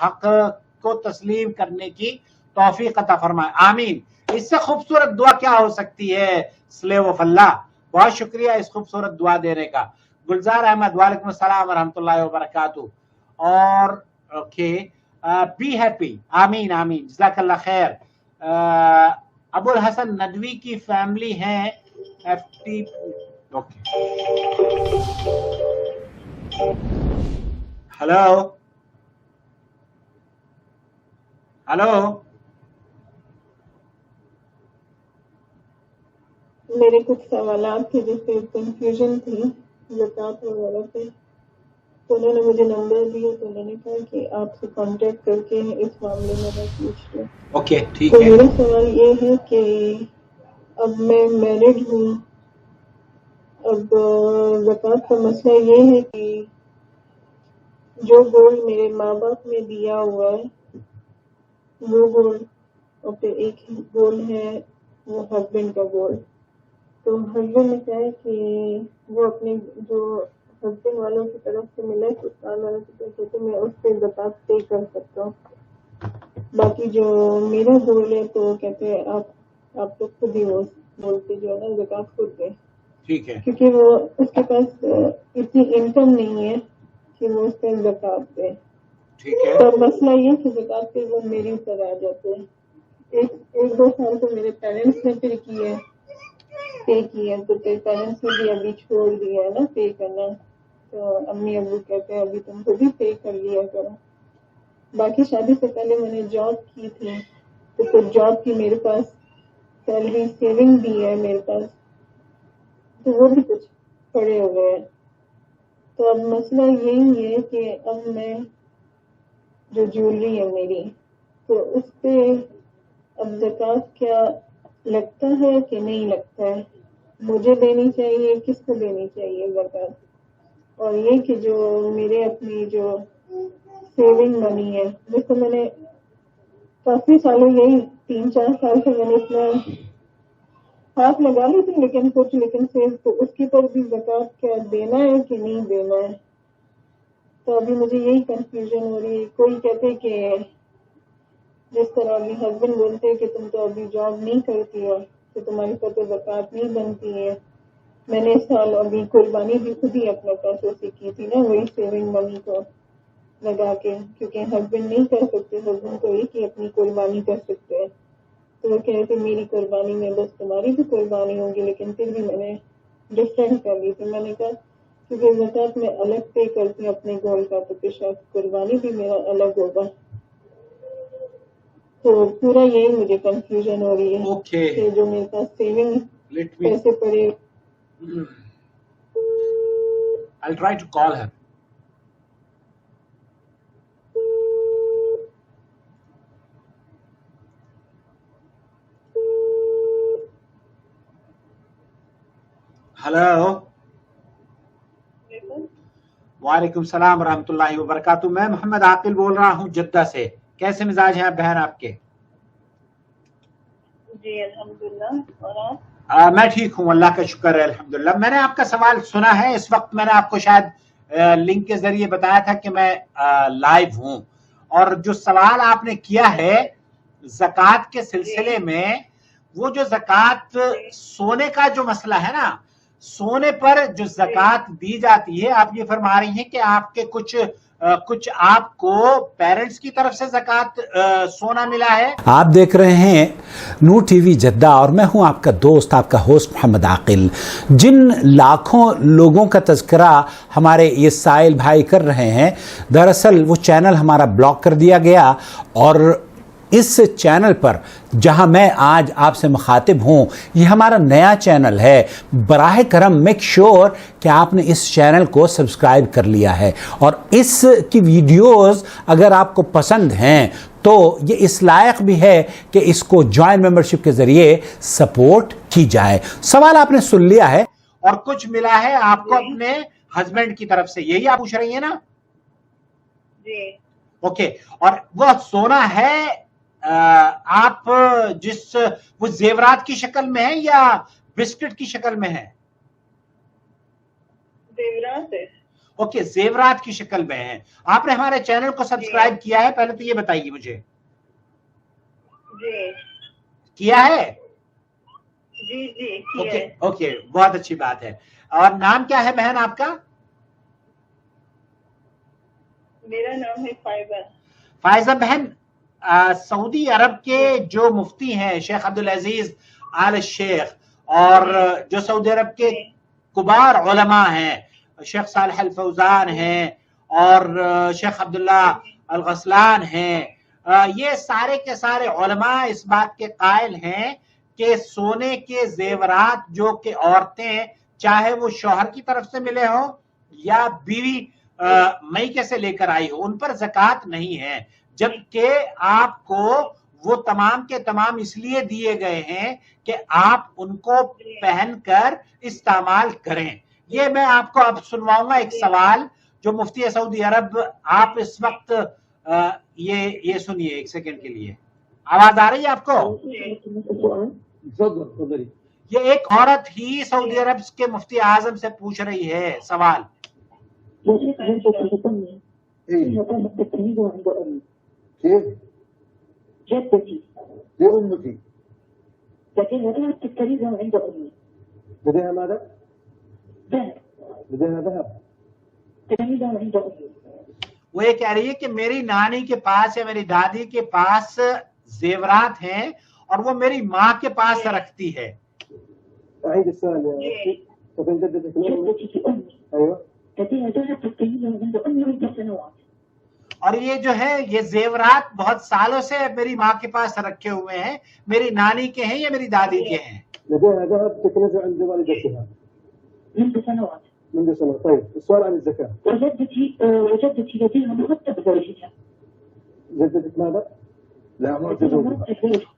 حق کو تسلیم کرنے کی توفیق عطا فرمائے، آمین۔ اس سے خوبصورت دعا کیا ہو سکتی ہے سلیو آف اللہ؟ بہت شکریہ اس خوبصورت دعا دینے کا۔ گلزار احمد، وعلیکم السلام ورحمۃ اللہ وبرکاتہ۔ اور اوکے، بی ہیپی، آمین آمین، جزاک اللہ خیر۔ ابو الحسن ندوی کی فیملی ہیں F T, okay, hello hello, میرے کچھ سوالات تھے جس سے کنفیوژن تھی زکوٰۃ وغیرہ پہ، تو انہوں نے مجھے نمبر دیا تو انہوں نے کہا کہ آپ سے کانٹیکٹ کر کے اس معاملے میں میں پوچھ لوں۔ اوکے ٹھیک تو ہے۔ میرا سوال یہ ہے کہ اب میں میرڈ ہوں، اب زکوٰۃ کا مسئلہ یہ ہے کہ جو گولڈ میرے ماں باپ نے دیا ہوا ہے وہ گولڈ، اور پھر ایک گولڈ ہے وہ ہسبینڈ کا گولڈ، تو ہسبینڈ نے کہا ہے کہ وہ اپنے جو ہسبینڈ والوں کی طرف سے ملا ہے سسرال والوں کی طرف سے، تو میں اس پہ زکوٰۃ پے کر سکتا ہوں۔ باقی جو میرا گولڈ ہے تو کہتے ہیں آپ تو خود ہی وہ بولتے جو ہے نا زکوٰۃ خود دیں، ٹھیک ہے، کیونکہ وہ اس کے پاس اتنی انکم نہیں ہے کہ وہ اس پہ زکوٰۃ دے۔ ٹھیک ہے، تو مسئلہ یہ کہ زکوٰۃ پہ وہ میرے اوپر آ جاتے ہیں۔ ایک دو سال تو میرے پیرنٹس نے پے کیا تو پھر پیرنٹس نے بھی ابھی چھوڑ دیا ہے نا پے کرنا، تو امی ابو کہتے ہیں ابھی تم کو بھی پے کر لیا کرو۔ باقی شادی سے پہلے میں نے جاب کی تھی، تو پھر جاب کی میرے پاس سیلری سیونگ بھی ہے میرے پاس، تو وہ بھی کچھ پڑے ہوئے ہیں۔ تو اب مسئلہ یہی ہے کہ اب میں جو جیولری ہے میری، تو اس پہ اب زکوٰۃ کیا لگتا ہے کہ نہیں لگتا ہے؟ مجھے دینی چاہیے، کس کو دینی چاہیے زکوٰۃ؟ اور یہ کہ جو میرے اپنی جو سیونگ منی ہے، جیسے میں نے کافی سالوں، یہی 3-4 سال سے میں نے اتنا ہاتھ لگا لی تھی لیکن سیو، تو اس کی پر بھی زکوٰۃ کیا دینا ہے کہ نہیں دینا ہے؟ تو ابھی مجھے یہی کنفیوژن ہو رہی ہے۔ کوئی کہتے کہ جس طرح ابھی ہسبینڈ بولتے ہیں کہ تم تو ابھی جاب نہیں کرتی ہو تو تمہاری پر تو زکوٰۃ نہیں بنتی ہے۔ میں نے اس سال ابھی قربانی بھی خود ہی اپنے پیسوں سے کی تھی نا، وہی سیونگ منی کو لگا کے، کیونکہ ہسبینڈ نہیں کر سکتے، ہسبینڈ تو ایک ہی اپنی قربانی کر سکتے ہیں۔ تو وہ کہہ رہے تھے میری قربانی میں بس تمہاری بھی قربانی ہوگی، لیکن پھر بھی میں نے ڈفرینٹ کر لی تھی۔ میں نے کہا کیونکہ زکوٰۃ میں الگ پے کرتی ہوں اپنے گول کا، تو پھر شاید قربانی بھی میرا الگ ہوگا۔ تو پورا یہی مجھے کنفیوژن ہو رہی ہے کہ جو میرے پاس سیونگ پیسے پڑے۔ I'll try to call her. Hello, وعلیکم السلام ورحمۃ اللہ وبرکاتہ۔ میں محمد عاقل بول رہا ہوں جدہ سے۔ کیسے مزاج ہیں بہن آپ کے؟ جی الحمدللہ، اور آپ؟ میں ٹھیک ہوں، اللہ کا شکر ہے، الحمدللہ۔ میں نے آپ کا سوال سنا ہے، اس وقت میں نے آپ کو شاید لنک کے ذریعے بتایا تھا کہ میں لائیو ہوں، اور جو سوال آپ نے کیا ہے زکوٰۃ کے سلسلے میں، وہ جو زکوٰۃ سونے کا جو مسئلہ ہے نا، سونے پر جو زکوٰۃ دی جاتی ہے، آپ یہ فرما رہی ہیں کہ آپ کے کچھ آپ کو پیرنٹس کی طرف سے زکوٰۃ سونا ملا ہے۔ آپ دیکھ رہے ہیں نور ٹی وی جدہ، اور میں ہوں آپ کا دوست، آپ کا ہوسٹ محمد عاقل۔ جن لاکھوں لوگوں کا تذکرہ ہمارے یہ سائل بھائی کر رہے ہیں، دراصل وہ چینل ہمارا بلاک کر دیا گیا، اور اس چینل پر جہاں میں آج آپ سے مخاطب ہوں، یہ ہمارا نیا چینل ہے۔ براہ کرم میک شور کہ آپ نے اس چینل کو سبسکرائب کر لیا ہے، اور اس کی ویڈیوز اگر آپ کو پسند ہیں تو یہ اس لائق بھی ہے کہ اس کو جوائن ممبرشپ کے ذریعے سپورٹ کی جائے۔ سوال آپ نے سن لیا ہے۔ اور کچھ ملا ہے آپ کو اپنے ہسبینڈ کی طرف سے، یہی آپ پوچھ رہی ہیں نا؟ جی اوکے، اور وہ سونا ہے آپ وہ زیورات کی شکل میں ہے یا بسکٹ کی شکل میں ہے؟ زیورات ہے۔ اوکے زیورات کی شکل میں ہیں. آپ نے ہمارے چینل کو سبسکرائب کیا ہے؟ پہلے تو یہ بتائیے مجھے. جی کیا ہے؟ جی جی اوکے اوکے بہت اچھی بات ہے. اور نام کیا ہے بہن آپ کا؟ میرا نام ہے فائزہ. فائزہ بہن، سعودی عرب کے جو مفتی ہیں شیخ عبدالعزیز آل الشیخ، اور جو سعودی عرب کے کبار علماء ہیں، شیخ صالح الفوزان ہیں اور شیخ عبداللہ الغسلان ہیں، یہ سارے کے سارے علماء اس بات کے قائل ہیں کہ سونے کے زیورات جو کہ عورتیں چاہے وہ شوہر کی طرف سے ملے ہوں یا بیوی میکے سے لے کر آئی ہو، ان پر زکوٰۃ نہیں ہے، جبکہ آپ کو وہ تمام کے تمام اس لیے دیے گئے ہیں کہ آپ ان کو پہن کر استعمال کریں. یہ میں آپ کو اب سنواؤں گا ایک سوال جو مفتی سعودی عرب، آپ اس وقت یہ سنیے ایک سیکنڈ کے لیے. آواز آ رہی ہے آپ کو؟ یہ ایک عورت ہی سعودی عرب کے مفتی اعظم سے پوچھ رہی ہے سوال. كيف؟ جدتي لأمتي لكن ذهب تستريدها عند أمي. لديها ماذا؟ ذهب. لديها ذهب تستريدها عند أمي. وہ یہ کہہ رہی ہے کہ میری نانی کے پاس یا میری دادی کے پاس زیورات ہیں اور وہ میری ماں کے پاس رکھتی ہے. أعيد السؤال يا أختي. وفين جدتك؟ جدتي أمي. أيوه. لديها ذهب تستريدها عند أمي عدة سنوات. اور یہ جو ہے یہ زیورات بہت سالوں سے میری ماں کے پاس رکھے ہوئے ہیں، میری نانی کے ہیں یا میری دادی کے ہیں. لديها ذهب تكنز عند والدتها منذ سنوات. منذ سنة. طيب السؤال عن الزكاة. وجدتي لديها مرتب زوجها. جدتك ماذا؟ لا مرتب.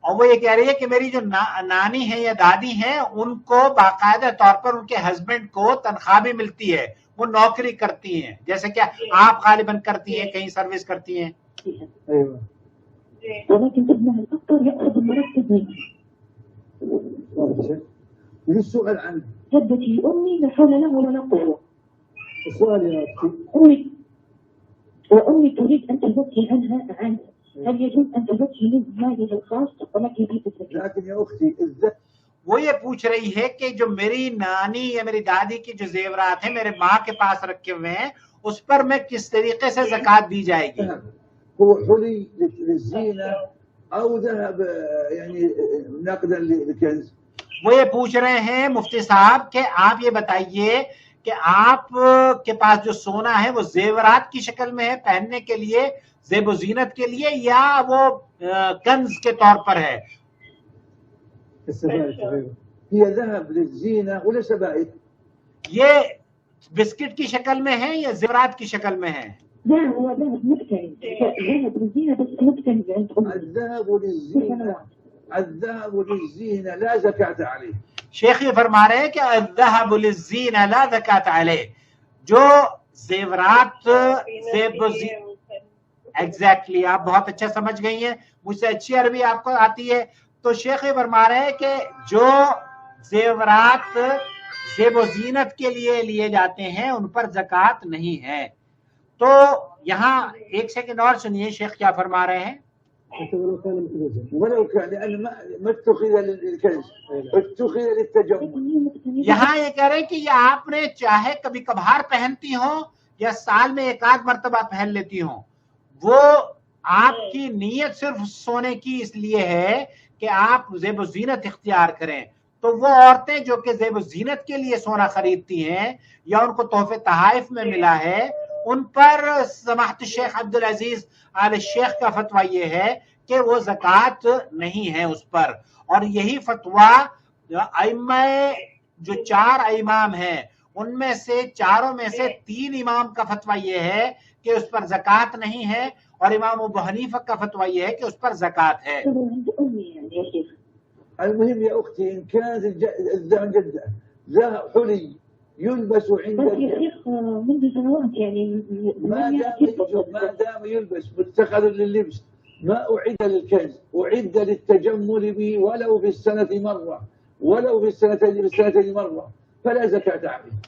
اور وہ یہ کہہ رہی ہے کہ میری جو نانی ہیں یا دادی ہیں ان کو باقاعدہ طور پر ان کے ہسبینڈ کو تنخواہ بھی ملتی ہے، وہ نوکری کرتی ہیں، جیسے کہ آپ غالباً کرتی ہیں، کہیں سروس کرتی ہیں. أيوه. ولكن ابنها الأكبر يأخذ المرتب منها. إيش السؤال عن جدتي أمي لا حول لها ولا قوة. السؤال يا أختي؟ أمي تريد أن تزكي عنها عنها. هل يجوز أن تزكي من مالها الخاص ولك بيت الزكاة؟ لكن يا أختي الزكاة وہ یہ پوچھ رہی ہے کہ جو میری نانی یا میری دادی کی جو زیورات ہیں میرے ماں کے پاس رکھے ہوئے ہیں اس پر میں کس طریقے سے زکوٰۃ دی جائے گی. هو حلي للزينة أو ذهب يعني نقدا للكنز. وہ یہ پوچھ رہے ہیں مفتی صاحب کہ آپ یہ بتائیے کہ آپ کے پاس جو سونا ہے وہ زیورات کی شکل میں ہے پہننے کے لیے، زیب و زینت کے لیے، یا وہ کنز کے طور پر ہے. هي ذهب للزينة ولا سبائك؟ یہ بسکٹ کی شکل میں ہے یا زیورات کی شکل میں ہے؟ لا هو ذهب مكتنز. ذهب للزينة بس مكتنز عند أمي. الذهب للزينة لا زكاة عليه. شیخ یہ فرما رہے ہیں کہ الذهب للزینہ لا زکوٰۃ علیہ، جو زیورات زیب و زینت، ایگزیکٹلی آپ بہت اچھا سمجھ گئی ہیں، مجھ سے اچھی عربی آپ کو آتی ہے. تو شیخ یہ فرما رہے ہیں کہ جو زیورات زیب و زینت کے لیے لیے جاتے ہیں ان پر زکوٰۃ نہیں ہے. تو یہاں ایک سیکنڈ اور سنیے شیخ کیا فرما رہے ہیں. ولو كان لأن ما اتخذ للكنز اتخذ للتجمل. یہاں یہ کہہ رہے ہیں کہ یہ آپ نے چاہے کبھی کبھار پہنتی ہوں یا سال میں ایک آدھ مرتبہ پہن لیتی ہوں، وہ آپ کی نیت صرف سونے کی اس لیے ہے کہ آپ زیب و زینت اختیار کریں. تو وہ عورتیں جو کہ زیب و زینت کے لیے سونا خریدتی ہیں یا ان کو تحفے تحائف میں ملا ہے، ان پر سماحت الشیخ عبدالعزیز آل الشیخ کا فتویٰ یہ ہے کہ وہ زکوٰۃ نہیں ہے اس پر. اور یہی فتویٰ ائمہ جو 4 امام ہیں ان میں سے 4 میں سے 3 امام کا فتویٰ یہ ہے کہ اس پر زکوٰۃ نہیں ہے، اور امام ابو حنیفہ کا فتویٰ یہ ہے کہ اس پر زکوٰۃ ہے. المهم يا أختي إن كانت الذهب جدا ذهب حلي يلبس عند يا شيخ منذ سنوات يعني ما دام يلبس متخذ لللبس ما أعد للكنز، أعد للتجمل به ولو في السنة مرة ولو في السنتين مرة. فلا زكاة عليه.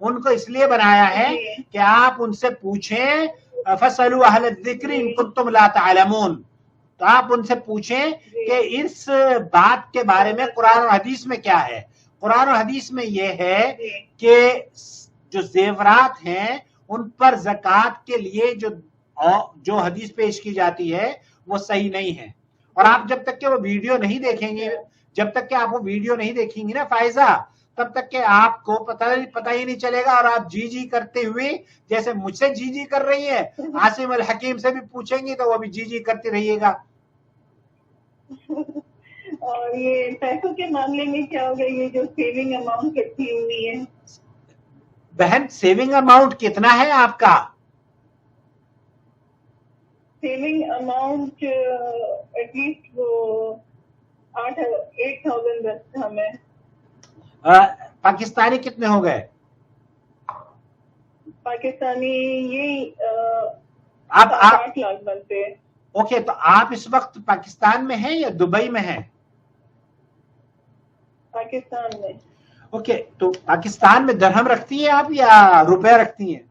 ان کو اس لیے بنایا ہے کہ آپ ان سے پوچھیں فَاسْأَلُوا أَهْلَ الذِّكْرِ إِن كُنتُمْ لَا تَعْلَمُونَ، تو آپ ان سے پوچھیں کہ اس بات کے بارے میں قرآن و حدیث میں کیا ہے۔ قرآن و حدیث میں یہ ہے کہ جو زیورات ہیں ان پر زکوٰۃ کے لیے جو حدیث پیش کی جاتی ہے وہ صحیح نہیں ہے۔ اور آپ جب تک کہ وہ ویڈیو نہیں دیکھیں گے، جب تک کہ آپ وہ ویڈیو نہیں دیکھیں گی نا فائزہ، تب تک کہ آپ کو پتہ ہی نہیں چلے گا، اور آپ جی جی کرتے ہوئے جیسے مجھ سے جی جی کر رہی ہے، عاصم الحکیم سے بھی پوچھیں گی تو وہ بھی جی جی کرتی رہیے گا۔ اور یہ پیسوں کے معاملے میں کیا ہوگا، یہ جو سیونگ اماؤنٹ رکھی ہوئی ہے؟ بہن سیونگ اماؤنٹ کتنا ہے آپ کا؟ سیونگ اماؤنٹ ایٹ لیسٹ وہ 8,000 رکھا میں۔ پاکستانی کتنے ہو گئے؟ پاکستانی یہی آپ 8 لاکھ بنتے ہیں۔ اوکے، تو آپ اس وقت پاکستان میں ہیں یا دبئی میں ہیں؟ پاکستان میں۔ اوکے، تو پاکستان میں درہم رکھتی ہیں آپ یا روپے رکھتی ہیں؟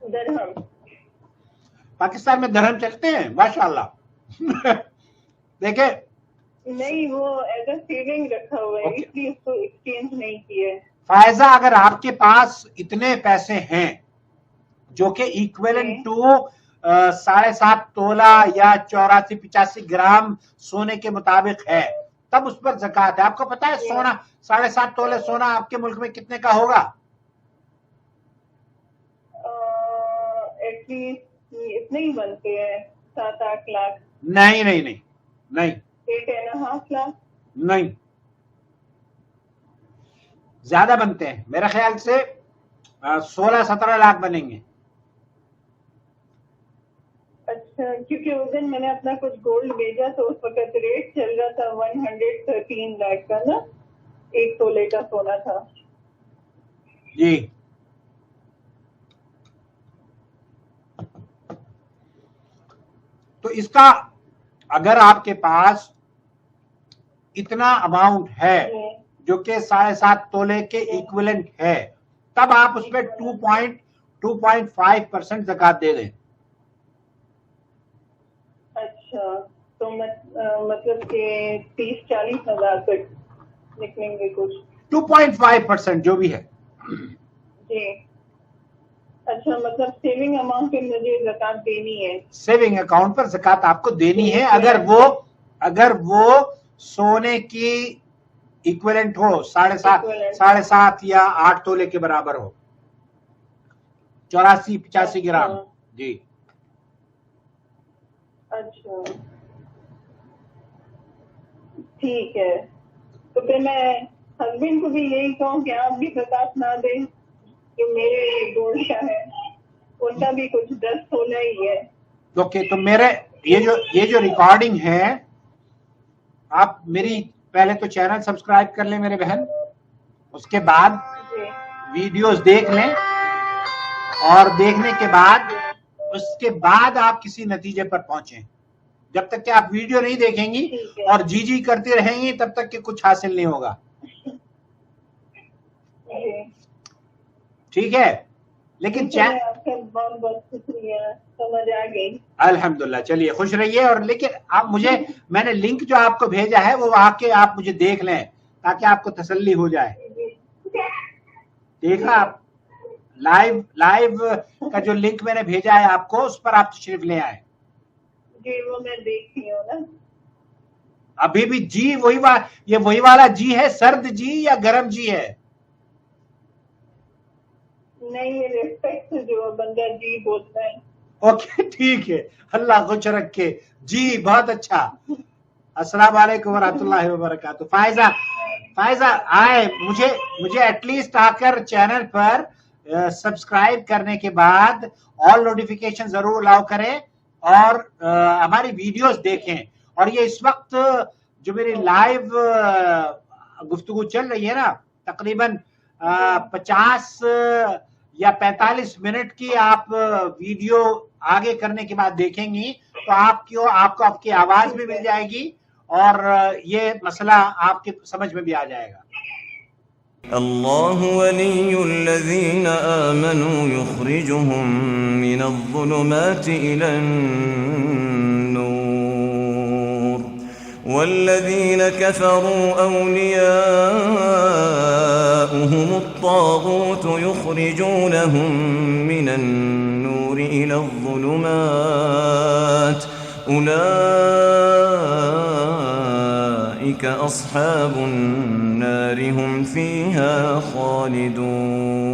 درہم۔ پاکستان میں درہم چلتے ہیں ماشاءاللہ۔ دیکھیں نہیں، وہ ایز اے سیونگ رکھا ہوا ہے، اس لیے اس کو ایکسچینج نہیں کیا ہے۔ فائزہ، اگر آپ کے پاس اتنے پیسے ہیں جو کہ ایکویلنٹ ٹو 7.5 تولہ یا 84-85 گرام سونے کے مطابق ہے، تب اس پر زکوٰۃ ہے۔ آپ کو پتا ہے سونا 7.5 تولے سونا آپ کے ملک میں کتنے کا ہوگا؟ ایٹ لیسٹ اتنے ہی بنتے ہیں، 7-8 لاکھ۔ نہیں نہیں نہیں نہیں 8.5 لاکھ۔ نہیں، زیادہ بنتے ہیں، میرے خیال سے 16-17 لاکھ بنیں گے۔ اچھا، کیونکہ اس دن میں نے اپنا کچھ گولڈ بھیجا تو اس وقت ریٹ چل رہا تھا 113 لاکھ کا نا، 1 تولے کا سونا تھا۔ جی، تو اس کا اگر آپ کے پاس اتنا اماؤنٹ ہے جو کہ 7.5 تولے کے ایکویلنٹ ہے، تب آپ اس پہ 2.5% زکوٰۃ دے دیں۔ اچھا، تو مطلب کہ 30-40 ہزار تک نکلیں گے کچھ؟ 2.5% جو بھی ہے۔ جی، اچھا، مطلب سیونگ اماؤنٹ پہ مجھے زکوٰۃ دینی ہے؟ سیونگ اکاؤنٹ پر زکوٰۃ آپ کو دینی ہے اگر وہ سونے کی ایکویلنٹ ہو 7.5 یا 8 تولے کے برابر ہو، 84-85 گرام۔ جی اچھا، ٹھیک ہے، تو پھر میں ہسبینڈ کو بھی یہی کہوں کہ آپ بھی زکوٰۃ نہ دیں کہ میرے گولڈ کا ہے، ان کا بھی کچھ 10 تولہ ہی ہے۔ اوکے، تو میرے یہ جو ریکارڈنگ ہے، آپ میری پہلے تو چینل سبسکرائب کر لیں میرے بہن، اس کے بعد ویڈیوز دیکھ لیں، اور دیکھنے کے بعد اس کے بعد آپ کسی نتیجے پر پہنچیں۔ جب تک کہ آپ ویڈیو نہیں دیکھیں گی اور جی جی کرتی رہیں گی تب تک کہ کچھ حاصل نہیں ہوگا۔ ٹھیک ہے، لیکن آپ کا بہت بہت شکریہ، سمجھ آ گئی۔ الحمدللہ، چلیے خوش رہیے۔ اور لیکن آپ میں نے لنک جو آپ کو بھیجا ہے وہ آ کے آپ مجھے دیکھ لیں تاکہ آپ کو تسلی ہو جائے۔ دیکھا آپ لائیو کا جو لنک میں نے بھیجا ہے آپ کو، اس پر آپ تشریف لے آئیں۔ جی، وہ میں دیکھتی ہوں نا۔ ابھی بھی جی یہ وہی والا جی ہے، سرد جی یا گرم جی ہے؟ نہیں، یہ ریسپیکٹ سے جو بندہ جی بولتا ہے۔ اوکے، ٹھیک ہے، اللہ خوش رکھے جی، بہت اچھا۔ السلام علیکم ورحمۃ اللہ وبرکاتہ۔ فائزہ آئے، مجھے ایٹ لیسٹ آ کر چینل پر سبسکرائب کرنے کے بعد آل نوٹیفیکیشن ضرور الاؤ کریں اور ہماری ویڈیوز دیکھیں۔ اور یہ اس وقت جو میری لائیو گفتگو چل رہی ہے نا، تقریباً 50 یا 45 منٹ کی آپ ویڈیو آگے کرنے کے بعد دیکھیں گی تو آپ کو آپ کی آواز بھی مل جائے گی اور یہ مسئلہ آپ کی سمجھ میں بھی آ جائے گا۔ الله ولي الذين آمنوا يخرجهم من الظلمات إلى النور والذين كفروا أولياؤهم الطاغوت يخرجونهم من النور إلى الظلمات أولئك أصحاب النار هم فيها خالدون